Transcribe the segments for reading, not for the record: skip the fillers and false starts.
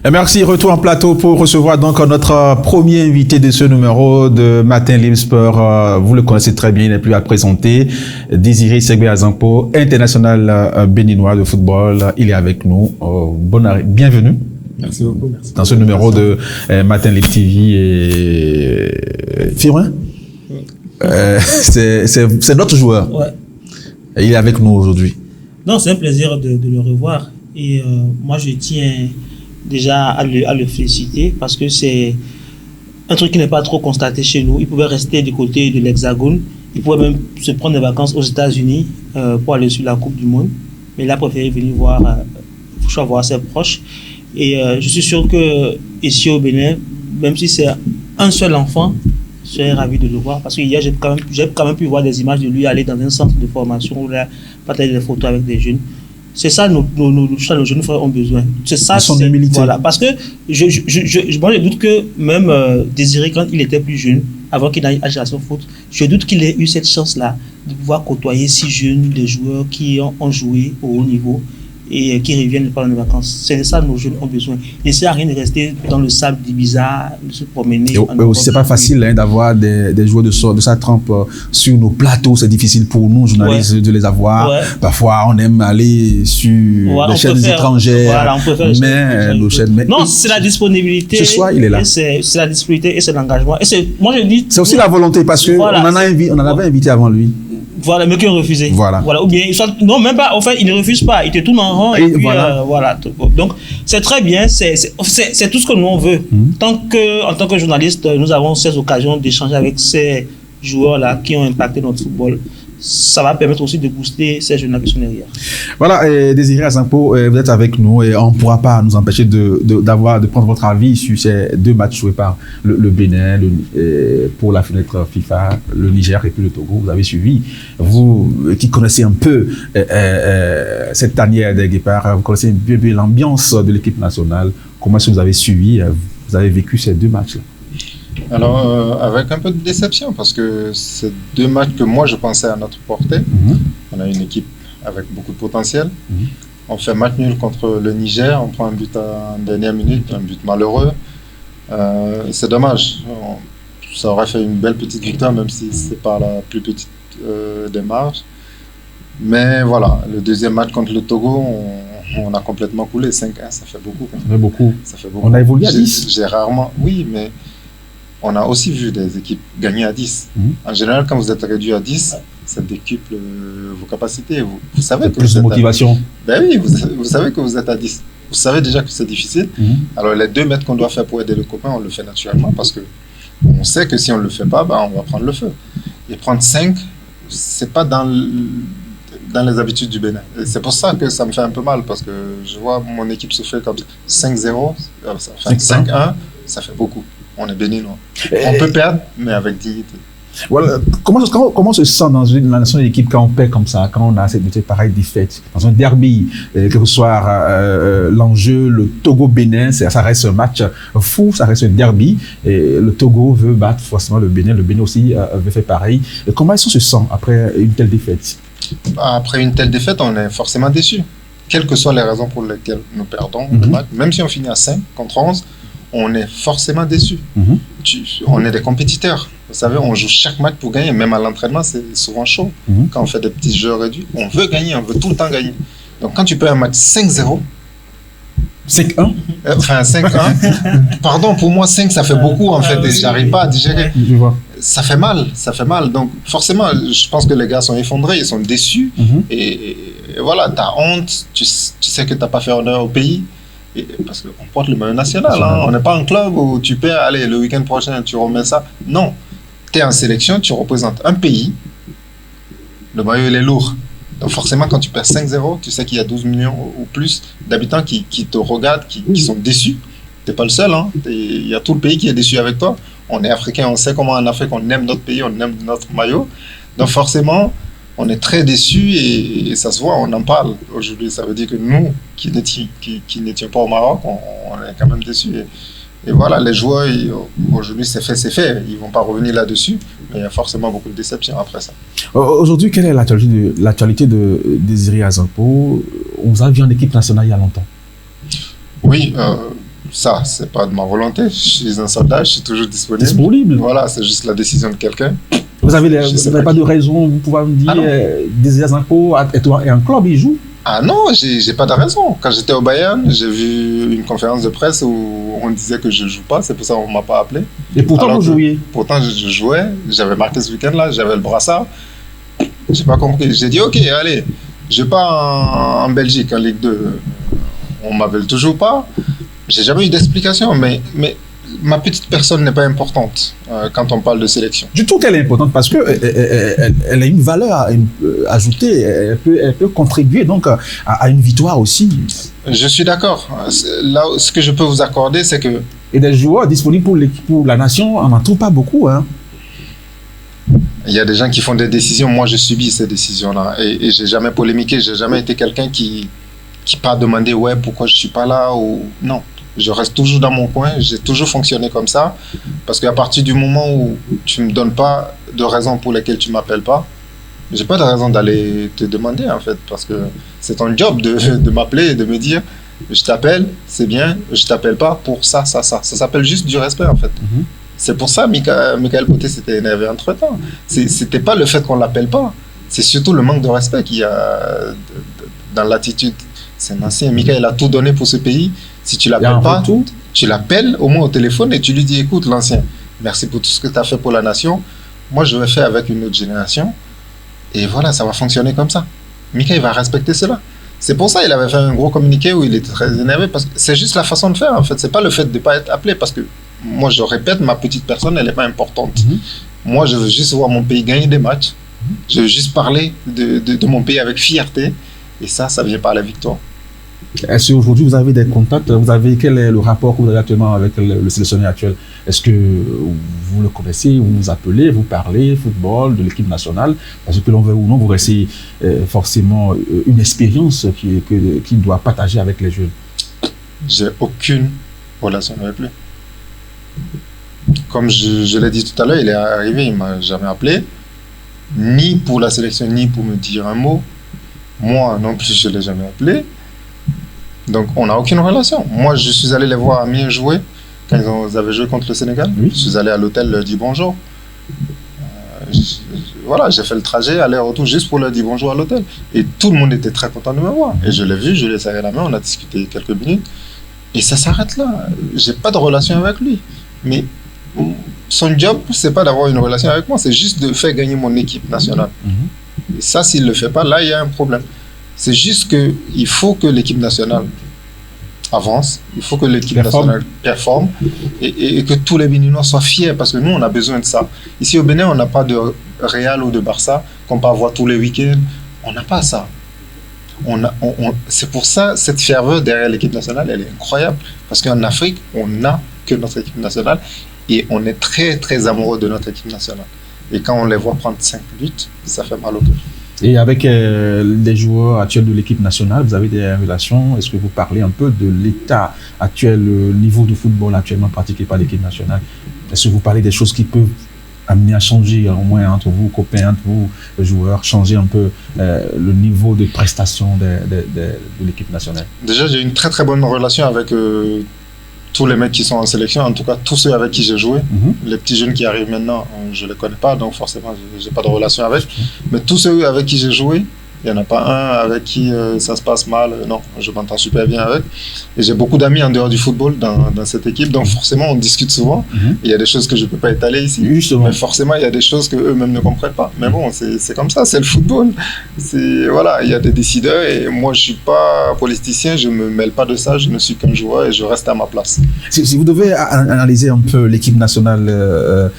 Et merci, retour en plateau pour recevoir donc notre premier invité de ce numéro de Matin Libre Sport. Vous le connaissez très bien, il n'est plus à présenter. Désiré Segbe Azankpo, international béninois de football. Il est avec nous. Bienvenue. Merci beaucoup. Merci. Dans ce numéro de Matin Libre TV et Firin. C'est notre joueur. Ouais. Et il est avec nous aujourd'hui. Non, c'est un plaisir de le revoir. Et moi, je tiens déjà à le féliciter parce que c'est un truc qui n'est pas trop constaté chez nous. Il pouvait rester du côté de l'Hexagone. Il pouvait même se prendre des vacances aux États-Unis pour aller sur la Coupe du Monde. Mais il a préféré venir voir ses proches. Et je suis sûr que ici au Bénin, même si c'est un seul enfant, je serais ravi de le voir. Parce que hier, j'ai quand même pu voir des images de lui aller dans un centre de formation où il a partagé des photos avec des jeunes. C'est ça nos jeunes frères ont besoin. C'est ça. Son humilité. Voilà, parce que moi, je doute que même Désiré, quand il était plus jeune, avant qu'il n'aille à Génération Foot, je doute qu'il ait eu cette chance-là de pouvoir côtoyer si jeunes des joueurs qui ont joué au haut niveau et qui reviennent pendant les vacances. C'est de ça que nos jeunes ont besoin. Il ne sert à rien de rester dans le sable d'Ibiza, de se promener. Et aussi, c'est pas facile d'avoir des joueurs de sa trempe sur nos plateaux. C'est difficile pour nous, journalistes, de les avoir. Ouais. Parfois, on aime aller sur les chaînes étrangères. Voilà, on préfère nos chaînes. Non, c'est la disponibilité. Ce soir, il est là. C'est la disponibilité et c'est l'engagement. Moi, je dis. C'est aussi la volonté parce qu'on on en avait invité avant lui. Voilà, mais qui ont refusé. Voilà. Ou bien, non, même pas, en fait, ils ne refusent pas. Ils te tournent en rang et puis, voilà. Donc, c'est très bien. C'est tout ce que nous, on veut. En tant que journaliste, nous avons ces occasions d'échanger avec ces joueurs-là qui ont impacté notre football. Ça va permettre aussi de booster ces jeunes qui sont derrière. Voilà, Désiré Azankpo, vous êtes avec nous et on ne pourra pas nous empêcher de prendre votre avis sur ces deux matchs joués par le Bénin pour la fenêtre FIFA, le Niger et puis le Togo. Vous avez suivi. Vous qui connaissez un peu cette tanière des guépards, vous connaissez bien l'ambiance de l'équipe nationale. Comment est-ce que vous avez suivi, vous avez vécu ces deux matchs-là? Alors, avec un peu de déception, parce que c'est deux matchs que moi je pensais à notre portée. On a une équipe avec beaucoup de potentiel. On fait match nul contre le Niger, on prend un but en dernière minute, un but malheureux. C'est dommage. Ça aurait fait une belle petite victoire, même si c'est pas la plus petite des marges. Mais voilà, le deuxième match contre le Togo, on a complètement coulé. 5-1, ça fait beaucoup. Ça fait beaucoup. On a évolué à 10. J'ai rarement... Oui, mais... On a aussi vu des équipes gagner à 10. En général, quand vous êtes réduit à 10, ça décuple vos capacités. Vous savez que plus de motivation. Ben oui, vous savez que vous êtes à 10. Vous savez déjà que c'est difficile. Alors, les 2 mètres qu'on doit faire pour aider le copain, on le fait naturellement parce que on sait que si on ne le fait pas, on va prendre le feu. Et prendre 5, c'est pas dans les habitudes du Bénin. C'est pour ça que ça me fait un peu mal parce que je vois mon équipe souffrir comme ça. 5-0, 5-1, ça fait beaucoup. On est béninois. On peut perdre, mais avec dignité. Voilà. Comment se sent dans la nation de l'équipe quand on perd comme ça, quand on a cette pareille défaite, dans un derby, que ce soit l'enjeu, le Togo-Bénin, ça reste un match fou, ça reste un derby, et le Togo veut battre forcément le Bénin aussi veut faire pareil. Et comment est-ce qu'on se sent après une telle défaite? Après une telle défaite, on est forcément déçu. Quelles que soient les raisons pour lesquelles nous perdons le match, même si on finit à 5 contre 11, on est forcément déçu. On est des compétiteurs. Vous savez, on joue chaque match pour gagner. Même à l'entraînement, c'est souvent chaud. Quand on fait des petits jeux réduits, on veut gagner, on veut tout le temps gagner. Donc quand tu perds un match 5-0, 5-1 enfin 5-1, pardon, pour moi 5 ça fait beaucoup en fait, et j'arrive pas à digérer. Ça fait mal. Donc forcément, je pense que les gars sont effondrés, ils sont déçus. Et voilà, tu as honte, tu sais que tu n'as pas fait honneur au pays. Parce qu'on porte le maillot national, on n'est pas un club où tu perds, allez, le week-end prochain tu remets ça. Non, tu es en sélection, tu représentes un pays, le maillot il est lourd. Donc forcément quand tu perds 5-0, tu sais qu'il y a 12 millions ou plus d'habitants qui te regardent, qui sont déçus. Tu n'es pas le seul, il y a tout le pays qui est déçu avec toi. On est africain, on sait comment en Afrique on aime notre pays, on aime notre maillot. Donc forcément, on est très déçus et ça se voit, on en parle aujourd'hui. Ça veut dire que nous, qui n'étions pas au Maroc, on est quand même déçus. Et voilà, les joueurs, aujourd'hui, c'est fait. Ils ne vont pas revenir là-dessus, mais il y a forcément beaucoup de déception après ça. Aujourd'hui, quelle est l'actualité de Désiré Azankpo? On vous a vu en équipe nationale il y a longtemps. Oui, Ça, c'est pas de ma volonté. Je suis un soldat, je suis toujours disponible. Disponible. Voilà, c'est juste la décision de quelqu'un. Vous n'avez pas de raison, vous pouvez me dire, Désiré Asanko et un club, il joue? Ah non, j'ai pas de raison. Quand j'étais au Bayern, j'ai vu une conférence de presse où on disait que je joue pas, c'est pour ça qu'on m'a pas appelé. Et pourtant, vous jouiez? Pourtant, je jouais, j'avais marqué ce week-end-là, j'avais le brassard. J'ai pas compris. J'ai dit, ok, allez, je pars en Belgique, en Ligue 2. On m'appelle toujours pas. J'ai jamais eu d'explication, mais ma petite personne n'est pas importante quand on parle de sélection. Du tout qu'elle est importante parce qu'elle a une valeur ajoutée, elle peut contribuer donc à une victoire aussi. Je suis d'accord. Là, ce que je peux vous accorder, c'est que... Et des joueurs disponibles pour la nation, on n'en trouve pas beaucoup. Hein. Il y a des gens qui font des décisions, moi je subis ces décisions-là. Et j'ai jamais polémiqué, j'ai jamais été quelqu'un qui part demander « ouais, pourquoi je suis pas là ?» ou non. Je reste toujours dans mon coin, j'ai toujours fonctionné comme ça, parce qu'à partir du moment où tu ne me donnes pas de raisons pour lesquelles tu ne m'appelles pas, je n'ai pas de raison d'aller te demander en fait, parce que c'est ton job de m'appeler et de me dire je t'appelle, c'est bien, je t'appelle pas pour ça. Ça s'appelle juste du respect en fait. C'est pour ça Michael Poté s'était énervé entre temps. C'était pas le fait qu'on l'appelle pas, c'est surtout le manque de respect qu'il y a dans l'attitude. C'est un ancien, Michael a tout donné pour ce pays. Si tu l'appelles pas, tu l'appelles au moins au téléphone et tu lui dis écoute l'ancien, merci pour tout ce que tu as fait pour la nation. Moi je vais faire avec une autre génération et voilà, ça va fonctionner comme ça. Michael va respecter cela. C'est pour ça qu'il avait fait un gros communiqué où il était très énervé parce que c'est juste la façon de faire en fait. C'est pas le fait de pas être appelé parce que moi je répète, ma petite personne elle est pas importante. Moi je veux juste voir mon pays gagner des matchs. Je veux juste parler de mon pays avec fierté et ça vient par la victoire. Est-ce qu'aujourd'hui vous avez des contacts? Quel est le rapport que vous avez actuellement avec le sélectionneur actuel? Est-ce que vous le connaissez, vous vous appelez, vous parlez football, de l'équipe nationale? Parce que l'on veut ou non, vous restez forcément une expérience qu'il doit partager avec les jeunes. J'ai aucune relation avec lui. Comme je l'ai dit tout à l'heure, il est arrivé, il ne m'a jamais appelé, ni pour la sélection, ni pour me dire un mot. Moi non plus, je ne l'ai jamais appelé. Donc, on n'a aucune relation. Moi, je suis allé les voir à Amiens jouer quand ils avaient joué contre le Sénégal. Oui. Je suis allé à l'hôtel leur dire bonjour. Voilà, j'ai fait le trajet, aller-retour, juste pour leur dire bonjour à l'hôtel. Et tout le monde était très content de me voir. Et je l'ai vu, je lui ai serré la main, on a discuté quelques minutes. Et ça s'arrête là. Je n'ai pas de relation avec lui. Mais son job, ce n'est pas d'avoir une relation avec moi, c'est juste de faire gagner mon équipe nationale. Et ça, s'il ne le fait pas, là, il y a un problème. C'est juste qu'il faut que l'équipe nationale avance, il faut que l'équipe nationale performe et que tous les Béninois soient fiers parce que nous, on a besoin de ça. Ici au Bénin, on n'a pas de Real ou de Barça qu'on peut avoir tous les week-ends. On n'a pas ça. C'est pour ça, cette ferveur derrière l'équipe nationale, elle est incroyable. Parce qu'en Afrique, on n'a que notre équipe nationale et on est très, très amoureux de notre équipe nationale. Et quand on les voit prendre 5 buts, ça fait mal au cœur. Et avec les joueurs actuels de l'équipe nationale, vous avez des relations? Est-ce que vous parlez un peu de l'état actuel, le niveau de football actuellement pratiqué par l'équipe nationale? Est-ce que vous parlez des choses qui peuvent amener à changer, au moins entre vous, copains, entre vous, joueurs, changer un peu le niveau de prestation de l'équipe nationale? Déjà, j'ai une très très bonne relation avec tous les mecs qui sont en sélection, en tout cas tous ceux avec qui j'ai joué. Les petits jeunes qui arrivent maintenant, je ne les connais pas, donc forcément je n'ai pas de relation avec. Mais tous ceux avec qui j'ai joué, il n'y en a pas un avec qui ça se passe mal. Non, je m'entends super bien avec. Et j'ai beaucoup d'amis en dehors du football dans cette équipe, donc forcément on discute souvent. Il y a des choses que je ne peux pas étaler ici. Justement. Mais forcément il y a des choses qu'eux-mêmes ne comprennent pas. Mais bon, c'est comme ça, c'est le football. Voilà, il y a des décideurs et moi je ne suis pas politicien, je ne me mêle pas de ça, je ne suis qu'un joueur et je reste à ma place. Si vous devez analyser un peu l'équipe nationale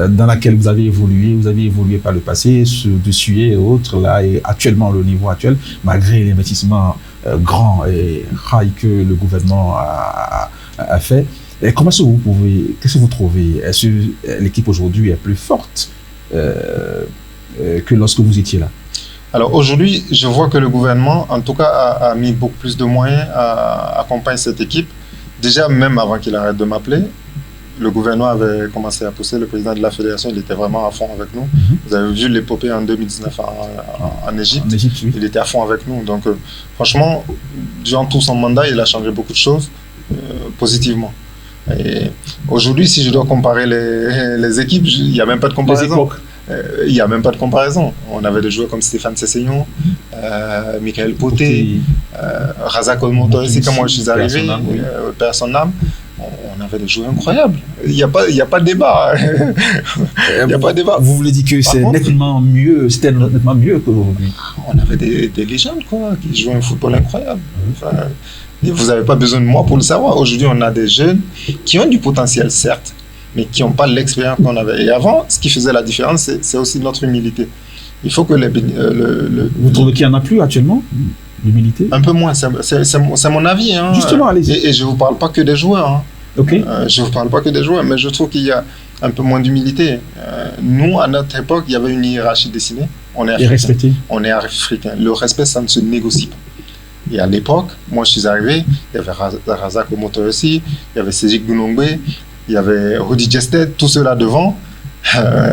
dans laquelle vous avez évolué par le passé, de Suez et autres, là, et actuellement le niveau actuel, malgré l'investissement grand et high que le gouvernement a fait. Et qu'est-ce que vous trouvez? Est-ce que l'équipe aujourd'hui est plus forte que lorsque vous étiez là? Alors aujourd'hui, je vois que le gouvernement, en tout cas, a mis beaucoup plus de moyens à accompagner cette équipe. Déjà, même avant qu'il arrête de m'appeler, le gouvernement avait commencé à pousser. Le président de la fédération, il était vraiment à fond avec nous. Vous avez vu l'épopée en 2019 en Égypte. En Égypte, oui. Il était à fond avec nous. Donc, franchement, durant tout son mandat, il a changé beaucoup de choses positivement. Et aujourd'hui, si je dois comparer les équipes, il n'y a même pas de comparaison. Il n'y a même pas de comparaison. On avait des joueurs comme Stéphane Sessegnon, Michael Poté, Razak Olmonto, c'est quand moi je suis arrivé, personne n'âme. On avait des joueurs incroyables. Il n'y a pas de débat. Il n'y a pas de débat. Vous voulez dire que c'est nettement mieux, c'était nettement mieux qu'aujourd'hui? On avait des légendes, quoi, qui jouaient un football incroyable. Enfin, vous n'avez pas besoin de moi pour le savoir. Aujourd'hui, on a des jeunes qui ont du potentiel, certes, mais qui n'ont pas l'expérience qu'on avait. Et avant, ce qui faisait la différence, c'est aussi notre humilité. Il faut que Vous trouvez qu'il n'y en a plus actuellement, l'humilité? Un peu moins, c'est mon avis. Hein. Justement, allez-y. Et je ne vous parle pas que des joueurs. Hein. Okay. Je ne vous parle pas que des joueurs, mais je trouve qu'il y a un peu moins d'humilité. Nous, à notre époque, il y avait une hiérarchie dessinée. On est africain. On est africain. Le respect, ça ne se négocie pas. Et à l'époque, moi je suis arrivé, il y avait Razak Olmonto aussi, il y avait Cédric Bounongbe, il y avait Rudy Gested, tout cela devant.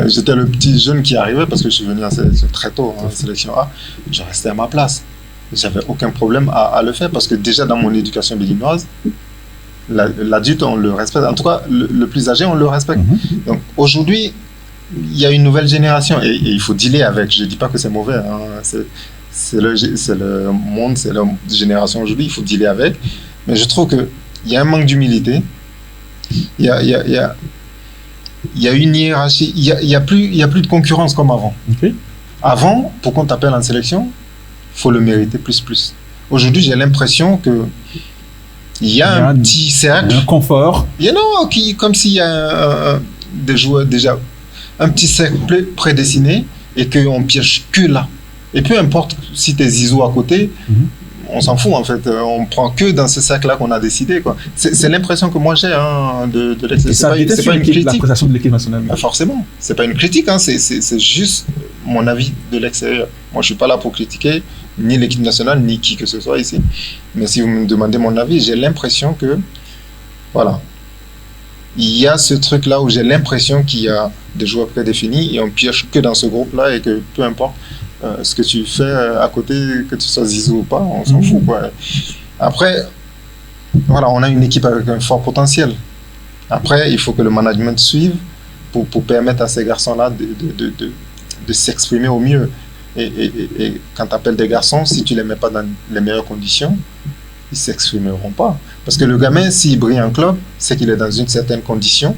J'étais le petit jeune qui arrivait parce que je suis venu en sélection très tôt, en sélection A. Je restais à ma place. J'avais aucun problème à le faire parce que déjà dans mon éducation béninoise, l'adulte, on le respecte. En tout cas, le plus âgé, on le respecte. Donc aujourd'hui, il y a une nouvelle génération et il faut dealer avec. Je ne dis pas que c'est mauvais. Hein. C'est le monde, c'est la génération aujourd'hui, il faut dealer avec. Mais je trouve qu'il y a un manque d'humilité. Il y a une hiérarchie. Il y a plus de concurrence comme avant. Okay. Avant, pour qu'on t'appelle en sélection, il faut le mériter plus. Aujourd'hui, j'ai l'impression que il y a un petit cercle. Un confort. Comme s'il y a des joueurs déjà, un petit cercle prédestiné et qu'on pioche que là. Et peu importe si tu es Zizou à côté, on s'en fout en fait. On prend que dans ce cercle-là qu'on a décidé. C'est l'impression que moi j'ai de l'extérieur. C'est pas une critique. La prestation de l'équipe nationale. Forcément, c'est pas une critique. Hein. C'est juste mon avis de l'extérieur. Moi, je suis pas là pour critiquer ni l'équipe nationale ni qui que ce soit ici. Mais si vous me demandez mon avis, j'ai l'impression que voilà, il y a ce truc-là où j'ai l'impression qu'il y a des joueurs prédéfinis et on pioche que dans ce groupe-là et que peu importe. Ce que tu fais à côté, que tu sois Zizou ou pas, on s'en fout. Quoi. Après, voilà, on a une équipe avec un fort potentiel. Après, il faut que le management suive pour permettre à ces garçons-là de s'exprimer au mieux. Et quand tu appelles des garçons, si tu ne les mets pas dans les meilleures conditions, ils ne s'exprimeront pas. Parce que le gamin, s'il brille en club, c'est qu'il est dans une certaine condition.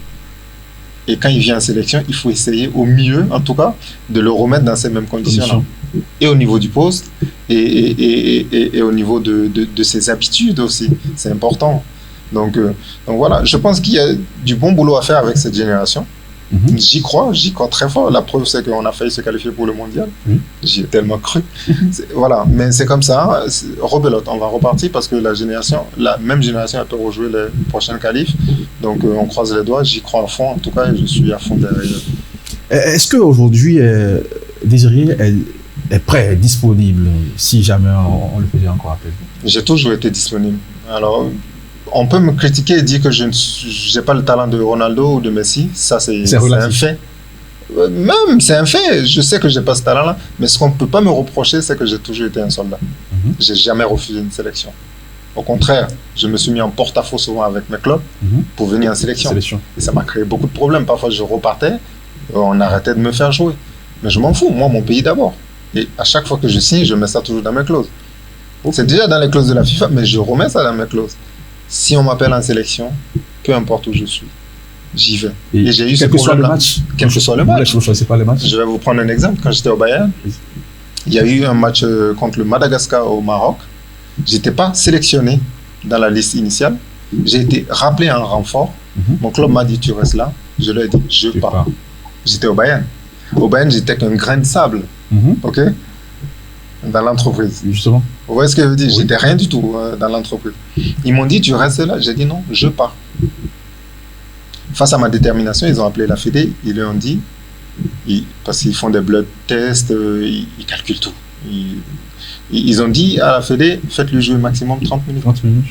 Et quand il vient en sélection, il faut essayer au mieux, en tout cas, de le remettre dans ces mêmes conditions-là. Et au niveau du poste, et au niveau de ses habitudes aussi. C'est important. Donc voilà, je pense qu'il y a du bon boulot à faire avec cette génération. J'y crois très fort. La preuve, c'est qu'on a failli se qualifier pour le mondial. J'y ai tellement cru. Voilà, mais c'est comme ça. Rebelote, on va repartir parce que la même génération, elle peut rejouer les prochaines qualifs. Donc on croise les doigts. J'y crois à fond. En tout cas, je suis à fond derrière. Est-ce qu'aujourd'hui, Désiré est prêt, disponible, si jamais on le faisait encore appel? J'ai toujours été disponible. Alors, on peut me critiquer et dire que je n'ai pas le talent de Ronaldo ou de Messi. Ça, c'est un fait. Même, c'est un fait. Je sais que je n'ai pas ce talent-là. Mais ce qu'on ne peut pas me reprocher, c'est que j'ai toujours été un soldat. Je n'ai jamais refusé une sélection. Au contraire, je me suis mis en porte-à-faux souvent avec mes clubs pour venir en sélection. Et ça m'a créé beaucoup de problèmes. Parfois, je repartais, on arrêtait de me faire jouer. Mais je m'en fous. Moi, mon pays d'abord. Et à chaque fois que je signe, je mets ça toujours dans mes clauses. C'est déjà dans les clauses de la FIFA, mais je remets ça dans mes clauses. Si on m'appelle en sélection, peu importe où je suis, j'y vais. Et j'ai eu ce problème-là. Quel que soit le match. Je vais vous prendre un exemple. Quand j'étais au Bayern, il y a eu un match contre le Madagascar au Maroc. Je n'étais pas sélectionné dans la liste initiale. J'ai été rappelé en renfort. Mon club m'a dit, tu restes là. Je lui ai dit, je pars. J'étais au Bayern. Au Bayern, j'étais qu'un grain de sable. OK ? Dans l'entreprise. Justement. Vous voyez ce que je veux dire? J'étais rien du tout dans l'entreprise. Ils m'ont dit, tu restes là. J'ai dit non, je pars. Face à ma détermination, ils ont appelé la Fédé. Ils lui ont dit, parce qu'ils font des blood tests, ils calculent tout. Ils ont dit à la Fédé, faites-lui jouer maximum 30 minutes. 30 minutes.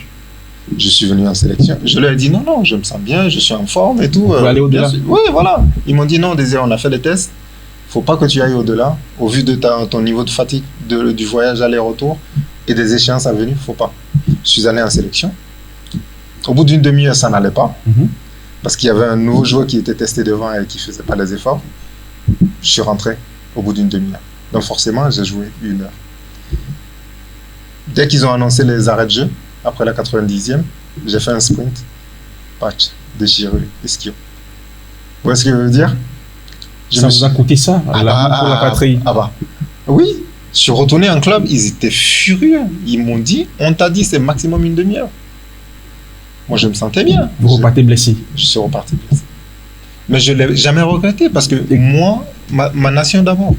Je suis venu en sélection. Je leur ai dit, non, je me sens bien, je suis en forme et tout. Vous aller au-delà? Oui, voilà. Ils m'ont dit, non, Désiré, on a fait des tests. Il ne faut pas que tu ailles au-delà. Au vu de ton niveau de fatigue, du voyage aller-retour et des échéances à venir, il ne faut pas. Je suis allé en sélection. Au bout d'une demi-heure, ça n'allait pas. Parce qu'il y avait un nouveau joueur qui était testé devant et qui ne faisait pas les efforts. Je suis rentré au bout d'une demi-heure. Donc forcément, j'ai joué 1 heure. Dès qu'ils ont annoncé les arrêts de jeu, après la 90e, j'ai fait un sprint, patch, déchirure, ischio. Vous voyez ce que je veux dire? Ça vous a coûté ça, pour la patrie? Oui, je suis retourné en club, ils étaient furieux. Ils m'ont dit, on t'a dit c'est maximum une demi-heure. Moi, je me sentais bien. Vous repartez blessé? Je suis reparti blessé. Mais je ne l'ai jamais regretté parce que moi, ma nation d'abord.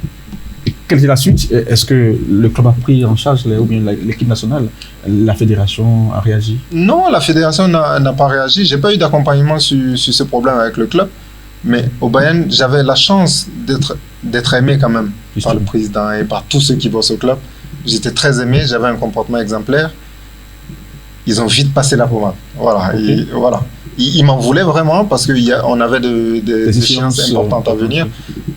Quelle est la suite? Est-ce que le club a pris en charge, ou bien l'équipe nationale? La fédération a réagi? Non, la fédération n'a pas réagi. Je n'ai pas eu d'accompagnement sur ce problème avec le club. Mais au Bayern, j'avais la chance d'être aimé quand même par le président et par tous ceux qui bossent au club. J'étais très aimé, j'avais un comportement exemplaire. Ils ont vite passé la pommade. Voilà. Okay. Voilà. Ils m'en voulaient vraiment parce qu'on avait des échéances importantes à venir.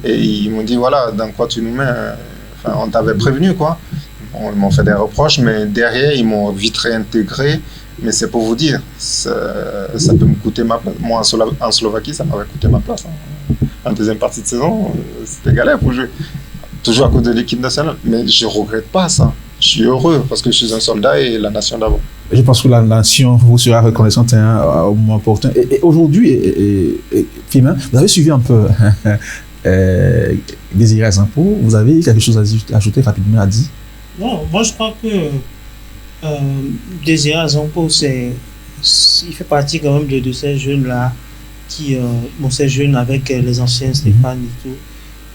Et ils m'ont dit, voilà, dans quoi tu nous mets? Enfin, on t'avait prévenu, quoi. Ils m'ont fait des reproches, mais derrière, ils m'ont vite réintégré. Mais c'est pour vous dire, ça peut me coûter ma place. Moi, en Slovaquie, ça m'aurait coûté ma place. En deuxième partie de saison, c'était galère pour jouer. Toujours à cause de l'équipe nationale. Mais je ne regrette pas ça. Je suis heureux parce que je suis un soldat et la nation d'abord. Je pense que la nation vous sera reconnaissante au moment opportun. Et aujourd'hui, Firmin, vous avez suivi un peu Désiré Azanpour. Vous avez quelque chose à ajouter rapidement à dire? Non, moi je crois que Désiré Azanpour, il fait partie quand même de ces jeunes-là, ces jeunes avec les anciens Stéphane et tout,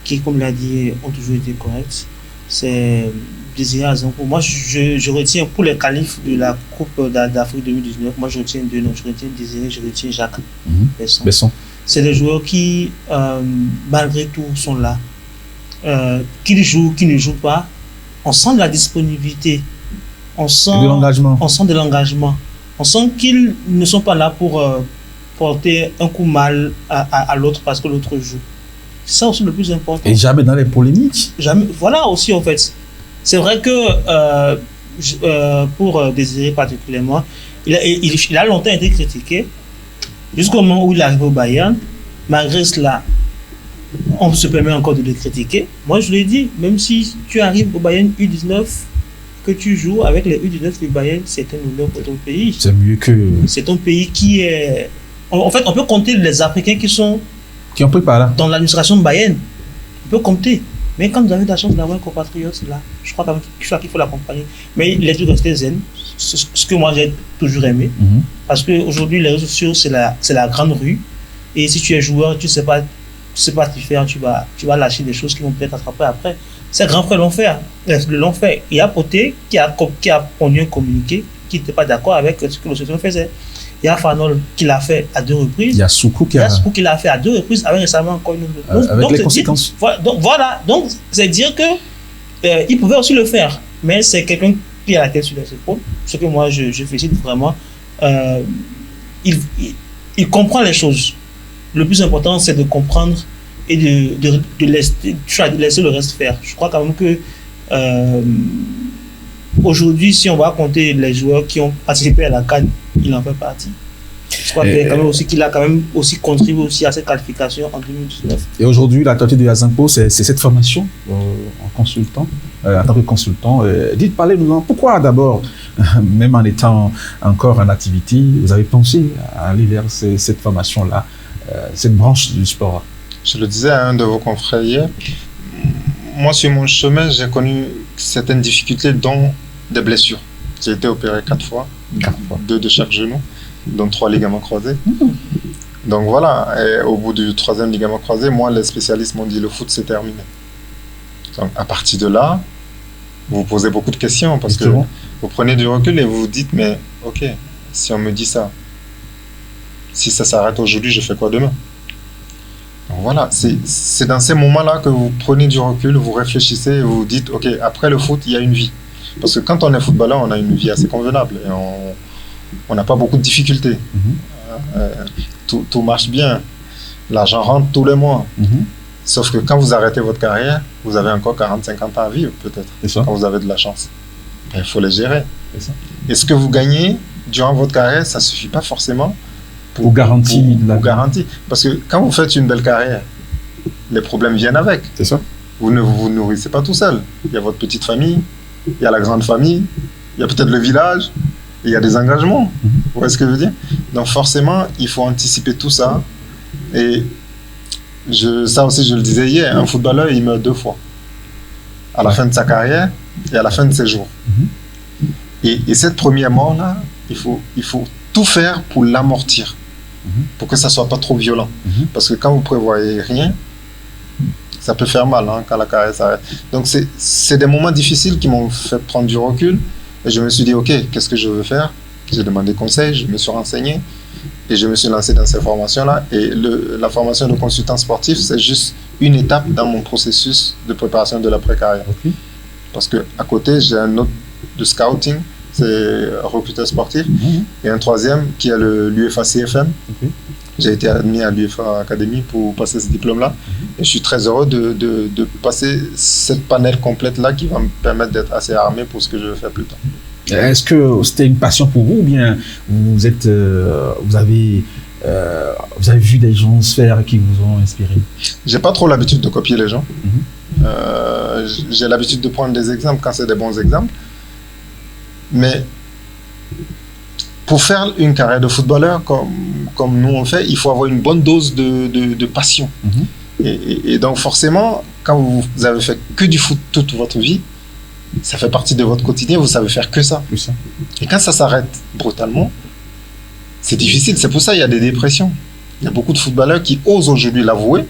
qui, comme l'a dit, ont toujours été corrects. C'est Désiré Azanpour. Moi, je retiens pour les qualifs de la Coupe d'Afrique 2019, moi je retiens deux noms. Je retiens Désiré, je retiens Jacques Besson. C'est des joueurs qui, malgré tout, sont là. Qu'ils jouent, qu'ils ne jouent pas, on sent de la disponibilité. On sent de l'engagement. On sent qu'ils ne sont pas là pour porter un coup mal à l'autre parce que l'autre joue. C'est ça aussi le plus important. Et jamais dans les polémiques. Jamais. Voilà aussi, en fait. C'est vrai que pour Désiré particulièrement, il a longtemps été critiqué jusqu'au moment où il arrive au Bayern. Malgré cela, on se permet encore de le critiquer. Moi, je l'ai dit, même si tu arrives au Bayern U19, que tu joues avec les U19 du Bayern, c'est un honneur pour ton pays. C'est mieux que... C'est ton pays qui est... En fait, on peut compter les Africains qui ont pris par là dans l'administration Bayern. On peut compter. Mais quand vous avez la chance d'avoir un compatriote là, je crois qu'il faut l'accompagner. Mais les deux rester zen, ce que moi j'ai toujours aimé. Parce qu'aujourd'hui, les réseaux sociaux, c'est la grande rue. Et si tu es joueur, tu ne sais pas t'y faire, tu vas lâcher des choses qui vont peut-être attraper après. Ces grands frères l'ont fait. Il y a Poté qui a pondu un communiqué qui n'était pas d'accord avec ce que le société faisait. Il y a Fanol qui l'a fait à 2 reprises. Il y a Soukou qui l'a fait à 2 reprises, avec récemment encore une autre. Avec les conséquences. Donc c'est dire que il pouvait aussi le faire. Mais c'est quelqu'un qui a la tête sur les épaules. Ce que moi je félicite vraiment. Il comprend les choses. Le plus important, c'est de comprendre et de laisser le reste faire. Je crois quand même que aujourd'hui, si on va compter les joueurs qui ont participé à la CAN, il en fait partie. Je crois qu'il a quand même aussi contribué aussi à cette qualification en 2019. Et aujourd'hui, la tentative de Azanpour, c'est cette formation en consultant, en tant que consultant. Parlez-nous, pourquoi d'abord, même en étant encore en activité, vous avez pensé à aller vers cette formation-là, cette branche du sport? Je le disais à un de vos confrères hier, moi sur mon chemin, j'ai connu certaines difficultés, dont des blessures. J'ai été opéré 4 fois, 2 de chaque genou, dont 3 ligaments croisés. Donc voilà, et au bout du 3e ligament croisé, moi les spécialistes m'ont dit le foot c'est terminé. Donc à partir de là, vous vous posez beaucoup de questions parce que vous prenez du recul et vous vous dites mais ok, si on me dit ça, si ça s'arrête aujourd'hui, je fais quoi demain? Donc voilà, c'est dans ces moments-là que vous prenez du recul, vous réfléchissez et vous vous dites ok, après le foot, il y a une vie. Parce que quand on est footballeur, on a une vie assez convenable et on n'a pas beaucoup de difficultés. Tout marche bien, l'argent rentre tous les mois. Sauf que quand vous arrêtez votre carrière, vous avez encore 40-50 ans à vivre peut-être, quand vous avez de la chance. Il faut les gérer. Et ce que vous gagnez, durant votre carrière, ça ne suffit pas forcément pour garantir. Parce que quand vous faites une belle carrière, les problèmes viennent avec. C'est ça. Vous ne vous nourrissez pas tout seul. Il y a votre petite famille, il y a la grande famille, il y a peut-être le village, il y a des engagements. Vous voyez ce que je veux dire? Donc forcément, il faut anticiper tout ça. Et ça aussi, je le disais hier, un footballeur, il meurt 2 fois. À la fin de sa carrière et à la fin de ses jours. Et cette première mort-là, il faut tout faire pour l'amortir, pour que ça ne soit pas trop violent. Parce que quand vous ne prévoyez rien, ça peut faire mal quand la carrière s'arrête. Donc c'est des moments difficiles qui m'ont fait prendre du recul. Et je me suis dit, ok, qu'est-ce que je veux faire? J'ai demandé conseil, je me suis renseigné et je me suis lancé dans ces formations-là. Et la formation de consultant sportif, c'est juste une étape dans mon processus de préparation de l'après-carrière. Parce qu'à côté, j'ai un autre de scouting, c'est recruteur sportif, et un troisième qui est l'UEFA CFM. J'ai été admis à l'UEFA Academy pour passer ce diplôme-là. Et je suis très heureux de passer cette panel complète-là qui va me permettre d'être assez armé pour ce que je veux faire plus tard. Est-ce que c'était une passion pour vous ou bien vous avez vu des gens se faire qui vous ont inspiré? J'ai pas trop l'habitude de copier les gens. J'ai l'habitude de prendre des exemples quand c'est des bons exemples. Mais pour faire une carrière de footballeur comme nous on fait, il faut avoir une bonne dose de passion. Et donc forcément, quand vous avez fait que du foot toute votre vie, ça fait partie de votre quotidien, vous savez faire que ça. Et quand ça s'arrête brutalement, c'est difficile. C'est pour ça qu'il y a des dépressions. Il y a beaucoup de footballeurs qui osent aujourd'hui l'avouer,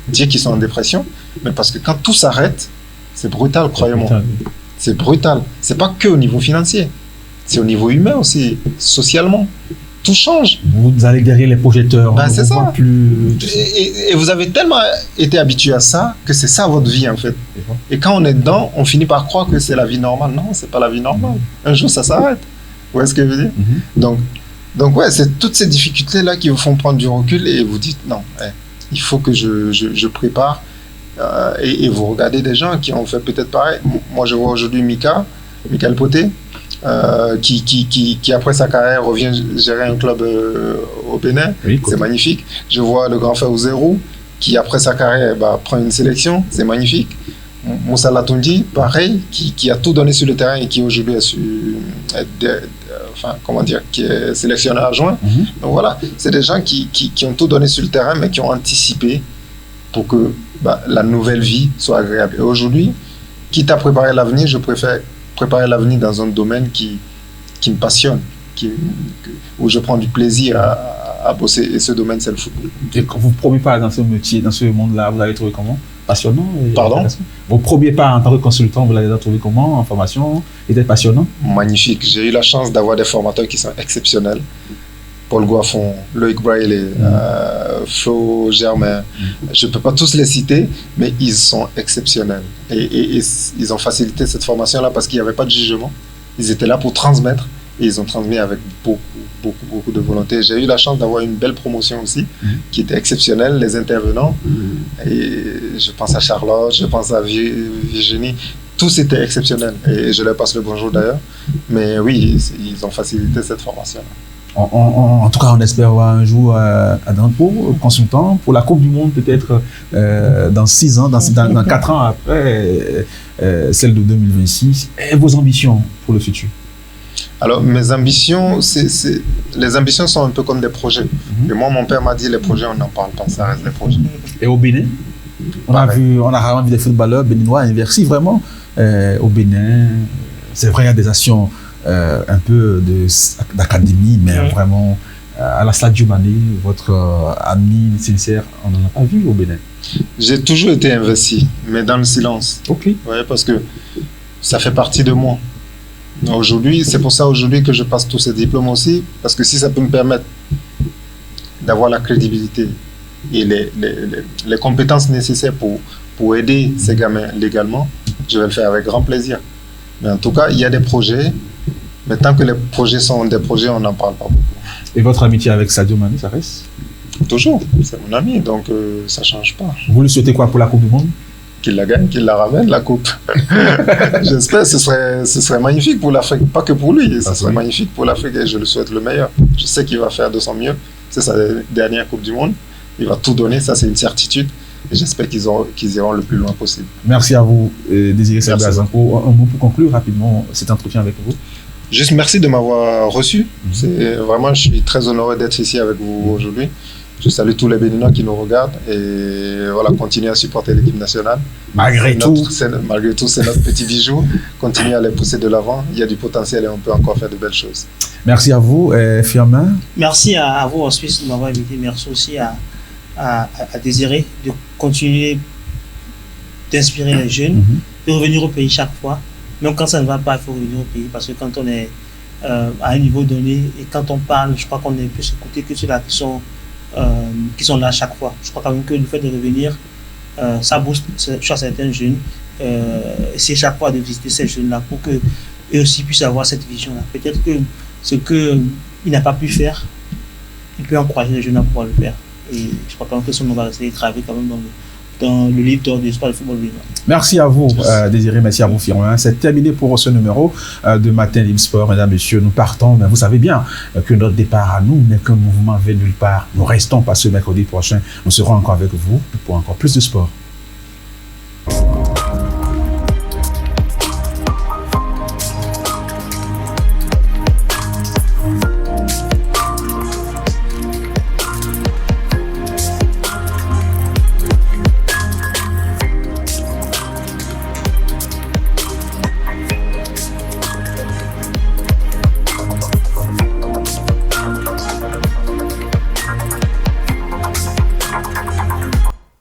dire qu'ils sont en dépression, mais parce que quand tout s'arrête, c'est brutal, croyez-moi. C'est brutal. C'est pas que au niveau financier, c'est au niveau humain aussi, socialement. Tout change. Vous allez derrière les projecteurs. C'est ça. Et vous avez tellement été habitué à ça que c'est ça votre vie en fait. Et quand on est dedans, on finit par croire que c'est la vie normale. Non, c'est pas la vie normale. Un jour, ça s'arrête. Vous voyez ce que je veux dire? Donc ouais, c'est toutes ces difficultés-là qui vous font prendre du recul et vous dites non, il faut que je prépare. Et vous regardez des gens qui ont fait peut-être pareil. Moi, je vois aujourd'hui Michael Poté, qui après sa carrière revient gérer un club au Bénin. C'est magnifique. Je vois le grand frère Ouzérou, qui après sa carrière prend une sélection. C'est magnifique. Moussa Latondi, pareil, qui a tout donné sur le terrain et qui aujourd'hui qui est sélectionneur adjoint. Donc voilà, c'est des gens qui ont tout donné sur le terrain, mais qui ont anticipé pour que la nouvelle vie soit agréable. Et aujourd'hui, quitte à préparer l'avenir, je préfère préparer l'avenir dans un domaine qui me passionne, où je prends du plaisir à bosser. Et ce domaine, c'est le football. Et quand vous premiers pas dans ce métier, dans ce monde-là, vous l'avez trouvé comment? Passionnant? Pardon? Vos premiers pas en tant que consultant, vous l'avez trouvé comment en formation? Était passionnant? Magnifique. J'ai eu la chance d'avoir des formateurs qui sont exceptionnels. Paul Goiffon, Loïc Braille, Flo Germain. Je ne peux pas tous les citer, mais ils sont exceptionnels. Et ils ont facilité cette formation-là parce qu'il n'y avait pas de jugement. Ils étaient là pour transmettre et ils ont transmis avec beaucoup de volonté. J'ai eu la chance d'avoir une belle promotion aussi, qui était exceptionnelle, les intervenants. Et je pense à Charlotte, je pense à Virginie. Tous étaient exceptionnels et je leur passe le bonjour d'ailleurs. Mais oui, ils ont facilité cette formation-là. En tout cas, on espère voir un jour à Danpo, consultant, pour la Coupe du Monde, peut-être dans 6 ans, dans 4 ans après celle de 2026. Et vos ambitions pour le futur? Alors, mes ambitions, les ambitions sont un peu comme des projets. Et moi, mon père m'a dit, les projets, on n'en parle pas, ça reste des projets. Et au Bénin? On a rarement vu des footballeurs béninois investis vraiment au Bénin. C'est vrai, il y a des actions un peu d'académie, mais vraiment à la Sadio Mané, votre ami sincère, on n'en a pas vu au Bénin. J'ai toujours été investi, mais dans le silence. Ouais, parce que ça fait partie de moi. Aujourd'hui, c'est pour ça aujourd'hui que je passe tous ces diplômes aussi, parce que si ça peut me permettre d'avoir la crédibilité et les compétences nécessaires pour aider ces gamins légalement, je vais le faire avec grand plaisir. Mais en tout cas, il y a des projets, mais tant que les projets sont des projets, on n'en parle pas beaucoup. Et votre amitié avec Sadio Mané, ça reste? Toujours, c'est mon ami, donc ça ne change pas. Vous lui souhaitez quoi pour la Coupe du Monde? qu'il la gagne, qu'il la ramène, la coupe. J'espère, ce serait magnifique pour l'Afrique, pas que pour lui, ce serait magnifique pour l'Afrique et je lui souhaite le meilleur. Je sais qu'il va faire de son mieux, c'est sa dernière Coupe du Monde, il va tout donner, ça c'est une certitude. Et j'espère qu'ils iront le plus loin possible. Merci à vous, Désiré Sabé Asanko. Un mot pour conclure rapidement cet entretien avec vous. Juste merci de m'avoir reçu. C'est vraiment, je suis très honoré d'être ici avec vous aujourd'hui. Je salue tous les Béninois qui nous regardent et voilà, continuez à supporter l'équipe nationale. Malgré tout, c'est notre petit bijou. Continuez à les pousser de l'avant. Il y a du potentiel et on peut encore faire de belles choses. Merci à vous, Firmin. Merci à vous, Hospice, de m'avoir invité. Merci aussi à Désiré de continuer d'inspirer les jeunes, de revenir au pays chaque fois. Même quand ça ne va pas, il faut revenir au pays parce que quand on est à un niveau donné et quand on parle, je crois qu'on est plus écouté que ceux-là qui sont là chaque fois. Je crois quand même que le fait de revenir, ça booste chez certains jeunes. C'est chaque fois de visiter ces jeunes-là pour qu'eux aussi puissent avoir cette vision-là. Peut-être que ce qu'il n'a pas pu faire, il peut encourager les jeunes à pouvoir le faire. Et je crois quand même que son nom va rester gravé quand même dans le livre d'or de l'histoire du football béninois. Merci à vous, Désiré, merci à vous, Firmin. C'est terminé pour ce numéro de Matin Libre Sport. Mesdames, Messieurs, nous partons, mais vous savez bien que notre départ à nous n'est qu'un mouvement vers nulle part. Nous restons pas ce mercredi prochain. Nous serons encore avec vous pour encore plus de sport.